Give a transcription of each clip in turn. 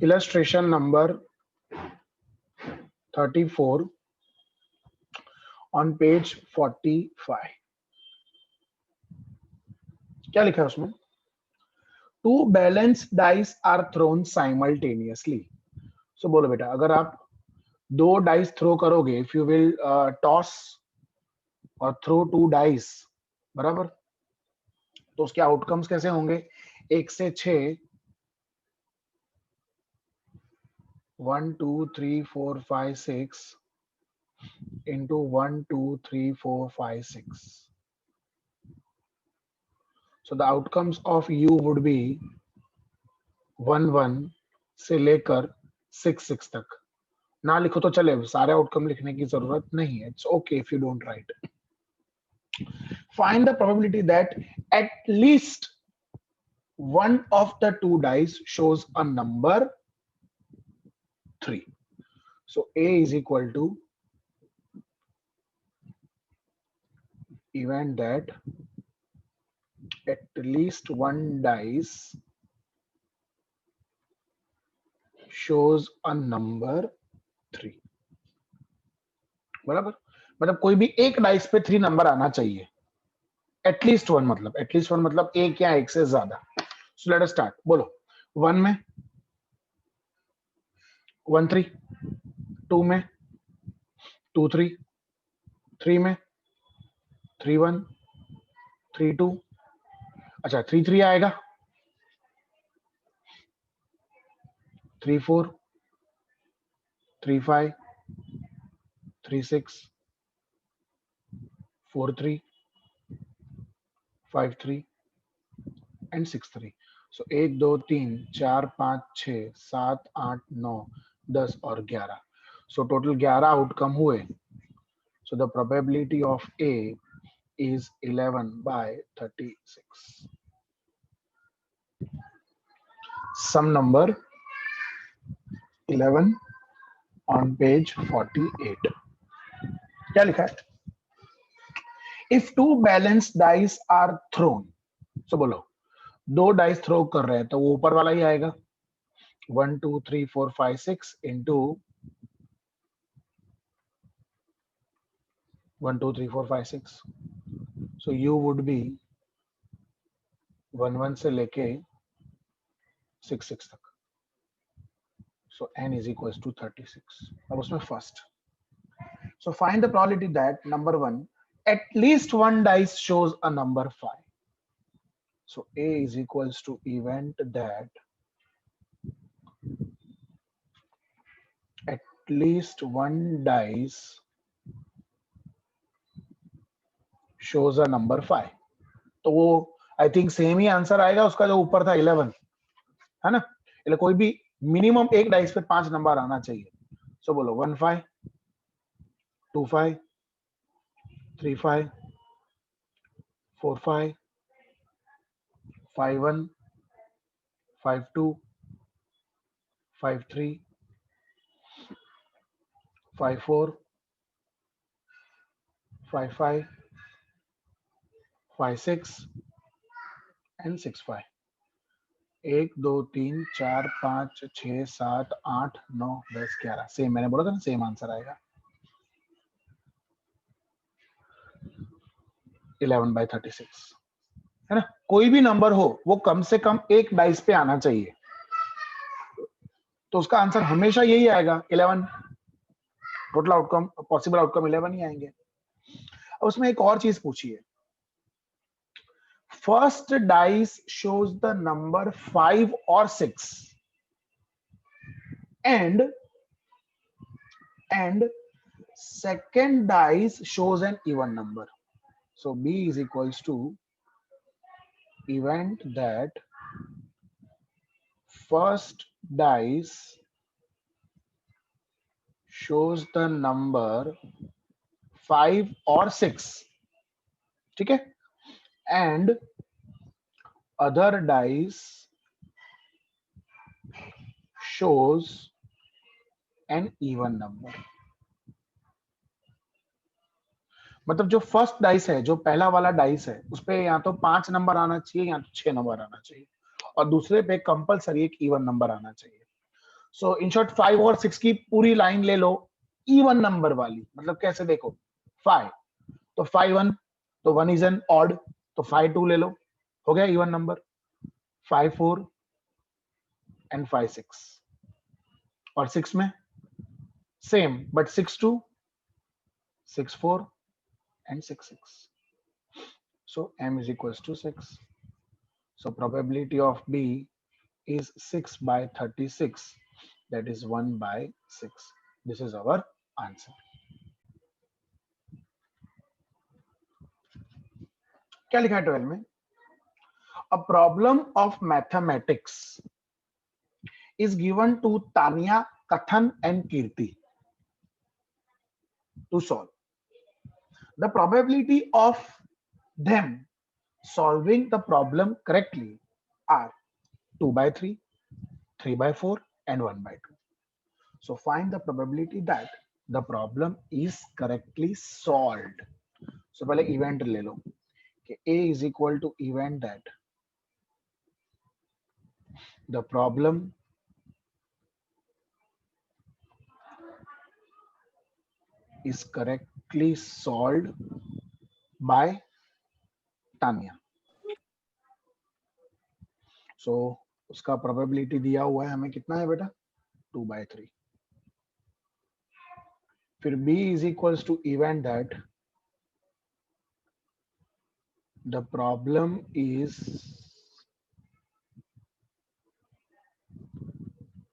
Illustration number 34 on page 45. क्या लिखा है उसमें? Two balanced dice are thrown simultaneously. So बोलो बेटा, अगर आप दो डाइस थ्रो करोगे, if you will toss or throw two dice, बराबर, तो उसके आउटकम्स कैसे होंगे? 1 से 6, 1 2 3 4 5 6 into 1 2 3 4 5 6. So the outcomes of U would be 1 1 से लेकर 6 6 तक. ना लिखो तो चले, सारे आउटकम लिखने की जरूरत नहीं है. It's okay if you don't write. Find the probability that at least one of the two dice shows a number 3. So A is equal to event that at least one dice shows a number 3. बराबर, मतलब कोई भी एक dice पे 3 number आना चाहिए. At least one मतलब एक या एक से ज्यादा. So let us start. बोलो, 1 में 1 3, 2 में 2 3, 3 में 3 1, 3 2, अच्छा 3 3 आएगा, 3 4, 3 5, 3 6, 4 3, 5 3 and 6 3. So 1 2 3 4 5 6 7 8 9 10 और 11. So total 11 आउटकम हुए. So the probability of A is 11 by 36. Sum number 11 on page 48. क्या लिखा है? If two balanced dice are thrown, so बोलो, दो डाइस थ्रो कर रहे हैं तो वो ऊपर वाला ही आएगा. 1 2 3 4 5 6 into 1 2 3 4 5 6. So U would be 1 1 से लेके 6 6 तक. So N is equals to 36. अब उसमें first. So find the probability that number 1, at least one dice shows a number 5. So A is equals to event that at least one dice shows a number 5. तो वो I think same he answer आएगा उसका जो ऊपर था 11, है ना? એટલે कोई भी मिनिमम एक डाइस पे 5 नंबर आना चाहिए. सो बोलो 1 5, 2 5, 3 5, 4 5, 5 1, 5 2, 5 3, 5 4, 5 5, 5 6 and 6 5. 1 2 3 4 5 6 7 8 9 10 11. सेम मैंने बोला था ना, सेम आंसर आएगा. 11 by 36, है ना? कोई भी नंबर हो वो कम से कम एक डाइस पे आना चाहिए, तो उसका आंसर हमेशा यही आएगा 11. टोटल आउटकम, पॉसिबल आउटकम 11 ही आएंगे. अब उसमें एक और चीज पूछी है. First dice shows the number 5 और 6 and second dice shows an even number. So B is equals to event that first dice shows the number 5 और 6, ठीक है, and other dice shows an even number. मतलब जो first dice है, जो पहला वाला डाइस है, उस पे या तो 5 नंबर आना चाहिए या तो 6 नंबर आना चाहिए, और दूसरे पे कंपलसरी एक इवन नंबर आना चाहिए. सो इन शॉर्ट 5 और 6 की पूरी लाइन ले लो इवन नंबर वाली, मतलब कैसे देखो 5 तो 5 1 तो 1 इज एन ऑड, तो 5 2 ले लो, हो गया इवन नंबर। 5 4 एंड 5 6, और 6 में same but 6 2 6 4 and 6 6, so m is equals to 6, so probability of B is 6 by 36, that is 1 by 6. This is our answer. क्या लिखा है 12 में? A problem of mathematics is given to Tanya, Kathan and Kirti to solve. The probability of them solving the problem correctly are 2 by 3, 3 by 4 and 1 by 2. So find the probability that the problem is correctly solved. So पहले event ले लो कि A is equal to event that the problem is correctly solved by Tanya. So उसका probability दिया हुआ है हमें कितना है बेटा 2 by 3. फिर B is equals to event that the problem is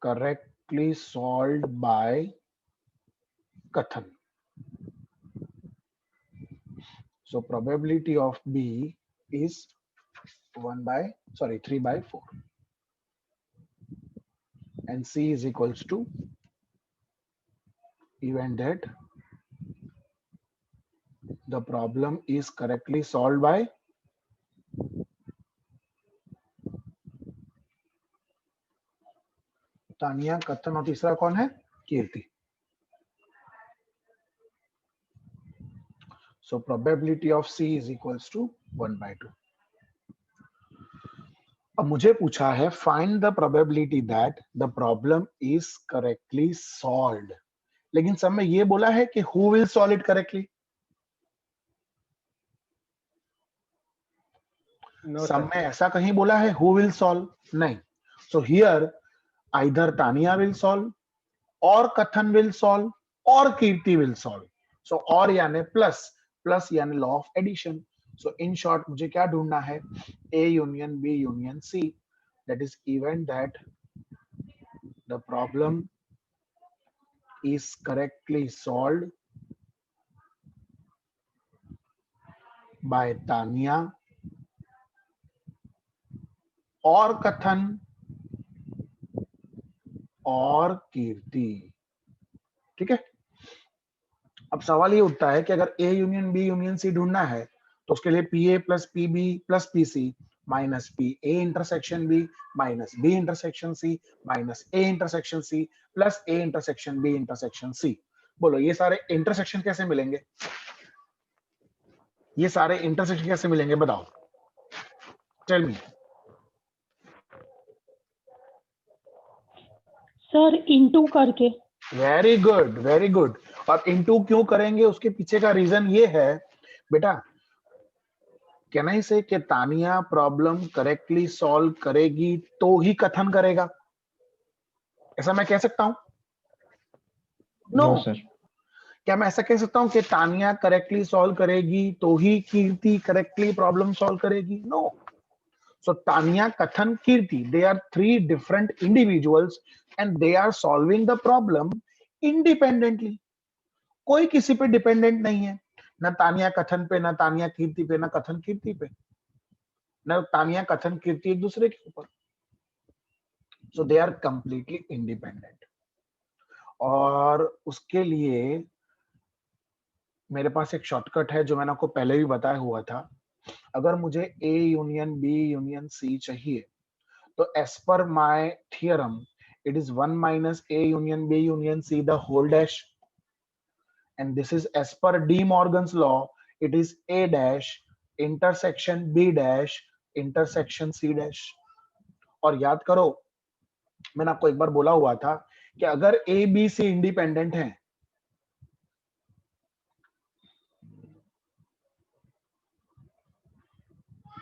correctly solved by Kathan. So probability of B is 3 by 4, and C is equals to event that the problem is correctly solved by Tania, कथन और तीसरा कौन है? कीर्ति. So probability of C is equals to 1 by 2. अब मुझे पूछा है find the probability that the problem is correctly solved, लेकिन सब में ये बोला है कि who will solve it correctly? No, सब sir. में ऐसा कहीं बोला है who will solve? नहीं. So here either Tania will solve or Kathan will solve or Kirti will solve. So और यानी plus यानी law of addition. So in short मुझे क्या ढूंढना है? A union B union C, that is event that the problem is correctly solved by Tanya और कथन और कीर्ति. ठीक है. अब सवाल ये उठता है कि अगर A union B union C ढूंढना है तो उसके लिए PA plus PB plus PC minus PA intersection B minus B intersection C minus A intersection C plus A intersection B intersection C. बोलो ये सारे इंटरसेक्शन कैसे मिलेंगे? ये सारे इंटरसेक्शन कैसे मिलेंगे बताओ, टेल मी. सर इनटू करके. Very good very good. और इनटू क्यों करेंगे उसके पीछे का रीजन ये है बेटा, कैन आई से कि तानिया प्रॉब्लम करेक्टली सॉल्व करेगी तो ही कथन करेगा, ऐसा मैं कह सकता हूं? No No, sir. क्या मैं ऐसा कह सकता हूं कि तानिया करेक्टली सॉल्व करेगी तो ही कीर्ति करेक्टली प्रॉब्लम सॉल्व करेगी? No. So Tania, Kathan, Kirti, they are 3 different individuals and they are solving the problem independently. कोई किसी पे डिपेंडेंट नहीं है, ना तानिया कथन पे, ना तानिया कीर्ति पे, ना कथन कीर्ति पे, ना तानिया कथन कीर्ति एक दूसरे के ऊपर. सो दे आर कंप्लीटली इंडिपेंडेंट. और उसके लिए मेरे पास एक शॉर्टकट है जो मैंने आपको पहले भी बताया हुआ था. अगर मुझे A union B union C चाहिए तो एज पर my theorem it is 1 minus A union B union C the whole dash, and this is as per De Morgan's law, it is A dash intersection B dash intersection C dash. और याद करो मैंने आपको एक बार बोला हुआ था कि अगर ए बी सी इंडिपेंडेंट है,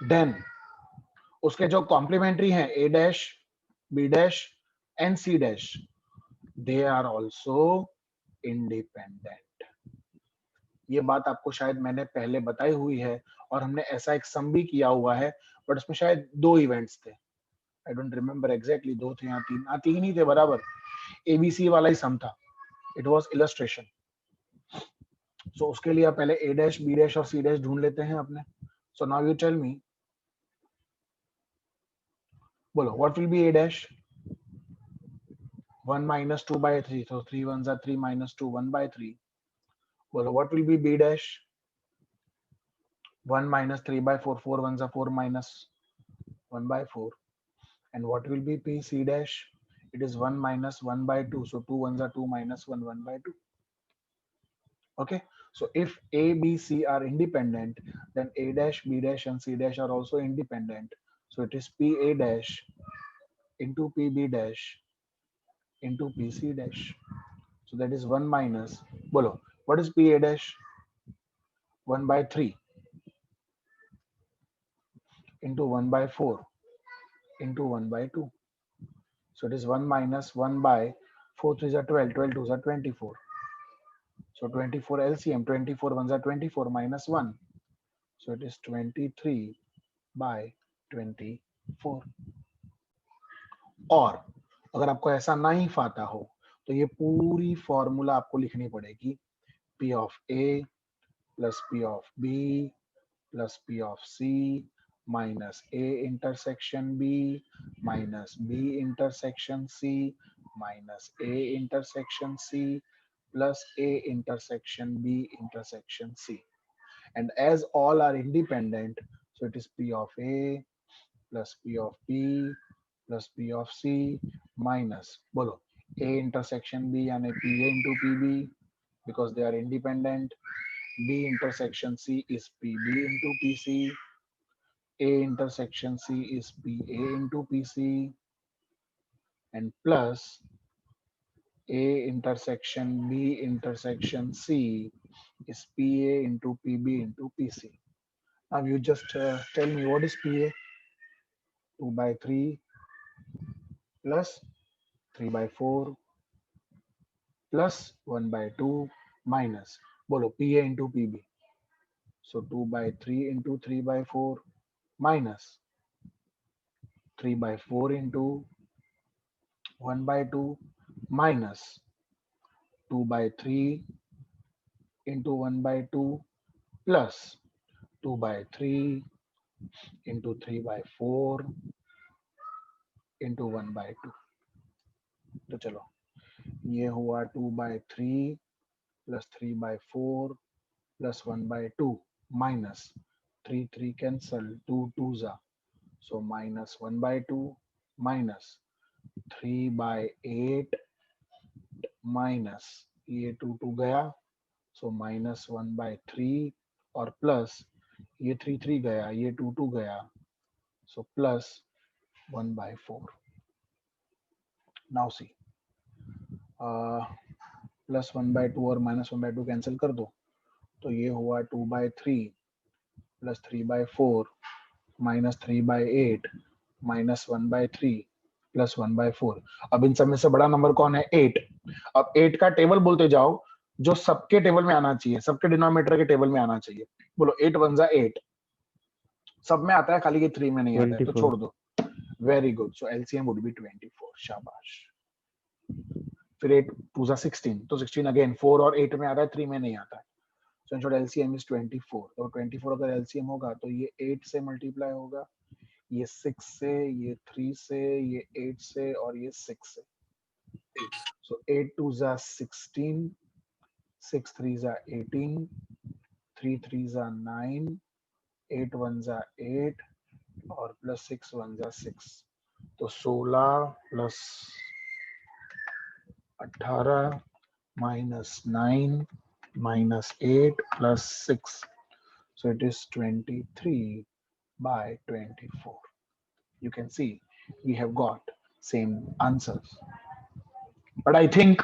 देन उसके जो कॉम्प्लीमेंट्री हैं A dash, B dash and C dash, they are also independent. ये बात आपको शायद मैंने पहले बताई हुई है और हमने ऐसा एक सम भी किया हुआ है, बट उसमें शायद 2 इवेंट्स थे। आई डोंट रिमेम्बर एग्जैक्टली 2 थे या 3, हाँ 3 ही थे बराबर। एबीसी वाला ही सम था, इट वाज इलस्ट्रेशन। सो उसके लिए आप पहले ए डैश, बी डैश और सी डैश ढूंढ लेते हैं अपने। So now you tell me, बोलो what will be A dash? 1 minus 2 by 3, so 3 ones are 3 minus 2, 1 by 3. Well, what will be b dash? 1 minus 3 by 4, 4 ones are 4 minus 1 by 4. And what will be p c dash? It is 1 minus 1 by 2, so 2 ones are 2 minus 1, 1 by 2. Okay, so if a, b, c are independent, then a dash, b dash and c dash are also independent. So it is p a dash into p b dash into p c dash. So that is 1 minus, bolo, what is p a dash? 1 by 3 into 1 by 4 into 1 by 2. So it is 1 minus 1 by 4 3s are 12, 12 2s are 24. So 24 LCM, 24 1s are 24 minus 1. So it is 23 by 24. और अगर आपको ऐसा नहीं आता हो तो ये पूरी फॉर्मूला आपको लिखनी पड़ेगी, P of A plus P of B plus P of C minus A intersection B minus B intersection C minus A intersection C plus A intersection B intersection C. And as all are independent, so it is P of A plus P of B plus P of C minus, bolo, A intersection B and PA into PB, because they are independent. B intersection C is PB into PC. A intersection C is PA into PC, and plus A intersection B intersection C is PA into PB into PC. Now you just tell me what is PA? 2 by 3 plus 3 by 4 plus 1 by 2 minus, bolo, PA into PB. So 2 by 3 into 3 by 4 minus 3 by 4 into 1 by 2 minus 2 by 3 into 1 by 2 plus 2 by 3 into 3 by 4 into 1 by 2. तो चलो ये हुआ 2 by 3 plus 3 by 4 plus 1 by 2 minus 3 3 cancel, 2 2s are, so minus 1 by 2 minus 3 by 8 minus ये 2 2 गया, so minus 1 by 3 और plus ये 3 3 गया, ये 2 2 गया, so plus 1 by 4. Now see, plus 1 by 2 और minus 1 by 2 कैंसिल कर दो, तो ये हुआ 2 by 3 plus 3 by 4 minus 3 by 8 minus 1 by 3 plus 1 by 4. अब इन सब में से बड़ा नंबर कौन है? 8. अब 8 का टेबल बोलते जाओ जो सबके टेबल में आना चाहिए, सबके डिनोमिनेटर के टेबल में आना चाहिए। बोलो 8 1 जा 8, सब में आता है, खाली ये 3 में नहीं आता है, तो 24. छोड़ दो। Very good, so LCM would be 24, शाबाश। फिर 8 2 जा 16, तो 16 अगेन 4 और 8 में आता है, 3 में नहीं आता है। सो इन शॉर्ट एलसीएम इज 24। तो 24 अगर एलसीएम होगा तो ये 8 से मल्टीप्लाई होगा, ये 6 से, ये 3 से, ये 8 से और ये 6 से। So 8 2s are 16, 6 3s are 18, 3 3s are 9, 8 1s are 8 और plus 6 1s are 6. तो 16 plus 18 minus 9 minus 8 plus 6. So it is 23 by 24. You can see we have got same answers. But I think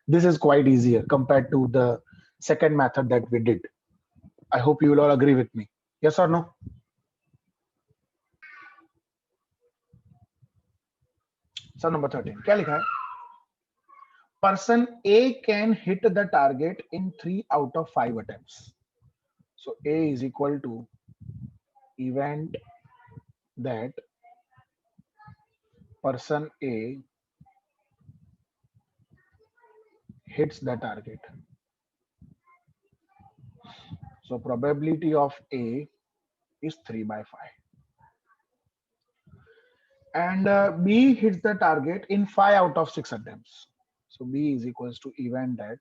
this is quite easier compared to the second method that we did. I hope you will all agree with me. Yes or no? So number 13 क्या लिखा है? Person A can hit the target in 3 out of 5 attempts. So A is equal to event that person A hits the target. So probability of A is 3 by 5. And B hits the target in 5 out of 6 attempts. So B is equals to event that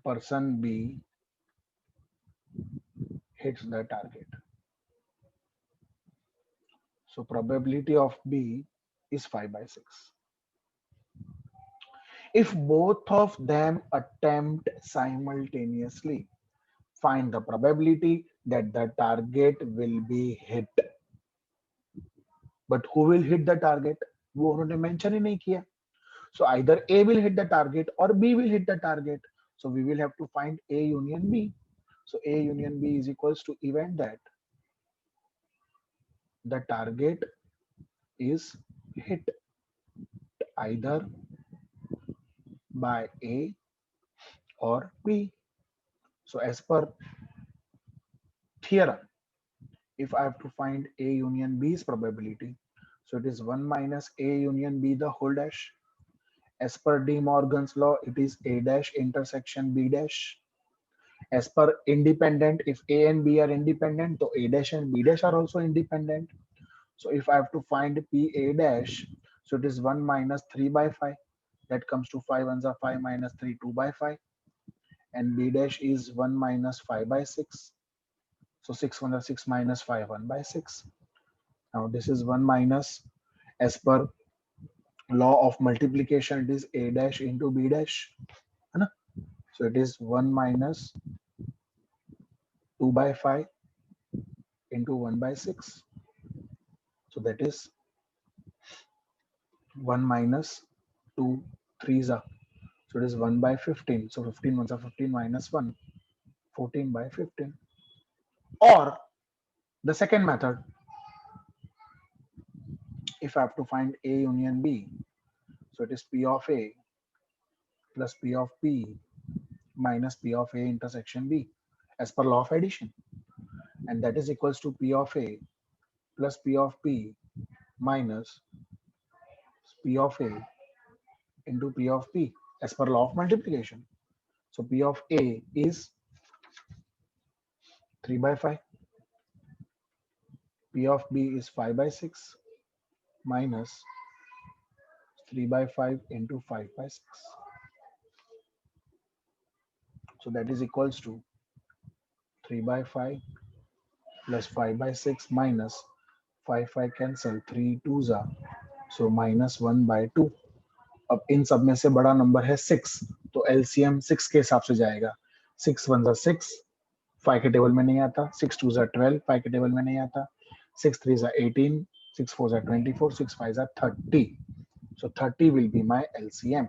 person B hits the target. So probability of B is 5 by 6. If both of them attempt simultaneously, find the probability that the target will be hit. But who will hit the target? वो उन्होंने mention ही नहीं किया. So either A will hit the target or B will hit the target. So we will have to find A union B. So A union B is equals to event that the target is hit either by A or B. So as per theorem, if I have to find A union B's probability, so it is 1 minus A union B the whole dash. As per De Morgan's law, it is A dash intersection B dash. As per independent, if A and B are independent, so A dash and B dash are also independent. So if I have to find P A dash, so it is 1 minus 3 by 5. That comes to 5 ones are 5 minus 3, 2 by 5. And B dash is 1 minus 5 by 6. So 6 1 are 6 minus 5, 1 by 6. Now this is 1 minus, as per law of multiplication, it is A dash into B dash. So it is 1 minus 2 by 5 into 1 by 6. So that is 1 minus 2 3s are. So it is 1 by 15. So 15 ones are 15 minus 1, 14 by 15. Or the second method, if I have to find A union B, so it is P of A plus P of B minus P of A intersection B as per law of addition. And that is equals to P of A plus P of B minus P of A into P of P as per law of multiplication. So P of A is 3 by 5. P of B is 5 by 6 minus 3 by 5 into 5 by 6. So that is equals to 3 by 5 plus 5 by 6 minus 5 cancel, 3 2s are, so minus 1 by 2. अब इन सब में से बड़ा number है 6, तो LCM 6 के हिसाब से जाएगा. 6 1 are 6, 5 के टेबल में नहीं आता. 6 2s are 12, 5 के टेबल में नहीं आता. 6 3s are 18, 6 4s are 24, 6 5s are 30. So 30 will be my LCM.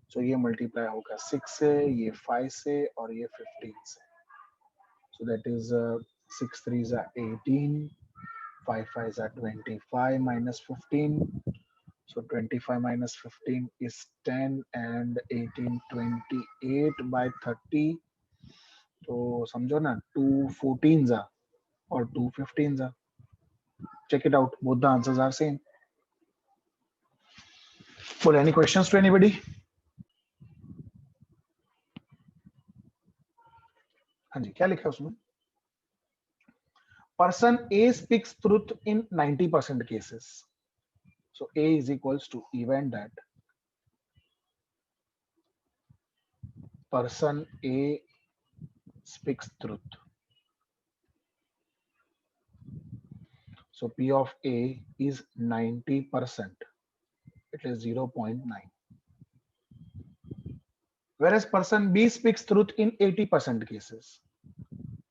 So ये मल्टीप्लाई होगा 6 से, ये 5 से और ये 15 से. So that is 6 3s are 18, 5 5s are 25 minus 15. So 25 minus 15 is 10 and 18 28 by 30. तो समझो ना 2 14s are or 2 15s are. Check it out. Both the answers are same. Well, any questions to anybody? हाँ जी, क्या लिखा है उसमें? Person A speaks truth in 90% cases. So A is equals to event that person A speaks truth. So P of A is 90%. It is 0.9. Whereas person B speaks truth in 80% cases.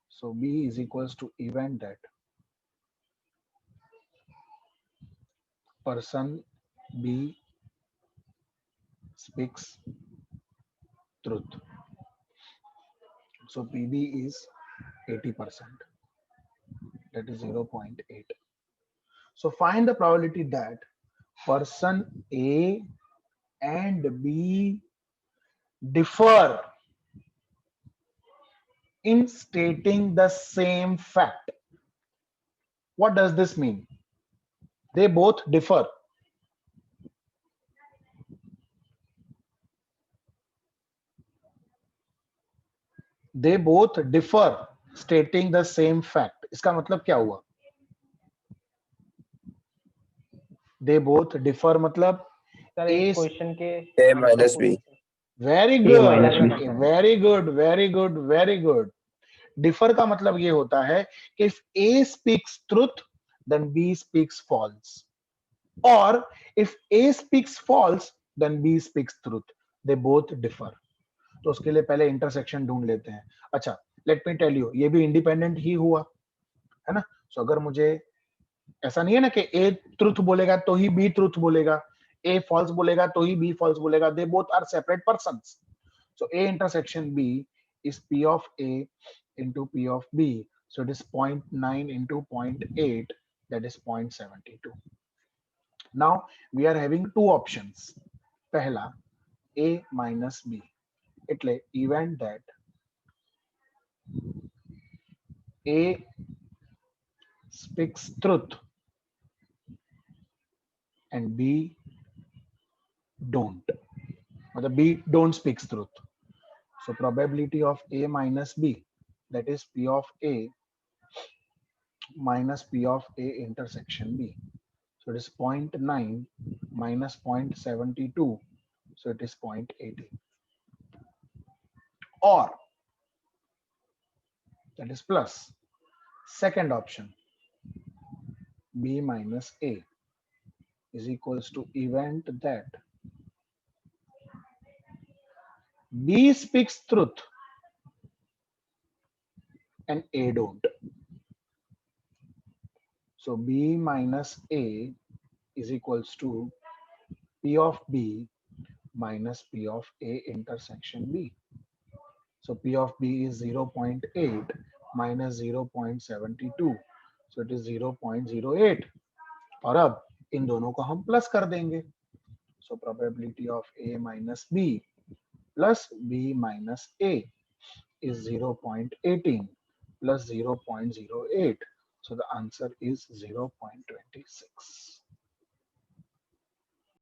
So B is equals to event that person B speaks truth. So PB is 80%. That is 0.8. So find the probability that person A and B differ in stating the same fact. What does this mean? They both differ. They both differ stating the same fact. इसका मतलब क्या हुआ? They both differ मतलब sir A एक question के A minus B. very A good, minus B. very good, very good, very good. Differ का मतलब ये होता है कि if A speaks truth, then B speaks false. Or if A speaks false, then B speaks truth. They both differ. तो उसके लिए पहले इंटरसेक्शन ढूंढ लेते हैं. अच्छा, लेट मी टेल यू, ये भी इंडिपेंडेंट ही हुआ है ना. सो अगर मुझे ऐसा नहीं है ना कि A ट्रुथ बोलेगा तो ही B ट्रुथ बोलेगा, A फॉल्स बोलेगा तो ही B फॉल्स बोलेगा. They both are separate persons. So A intersection B is P of A into P of B. So it is 0.9 into 0.8, that is 0.72. Now we are having two options. Pehla A minus B. Itle event that A speaks truth and B don't. Or the B don't speaks truth. So probability of A minus B, that is P of A minus P of A intersection B. So it is 0.9 minus 0.72. So it is 0.80. Or that is plus. Second option, B minus A is equals to event that B speaks truth and A don't. So B minus A is equals to P of B minus P of A intersection B. So P of B is 0.8 minus 0.72. So it is 0.08. और अब इन दोनों को हम plus कर देंगे. So probability of A minus B plus B minus A is 0.18 plus 0.08. So the answer is 0.26.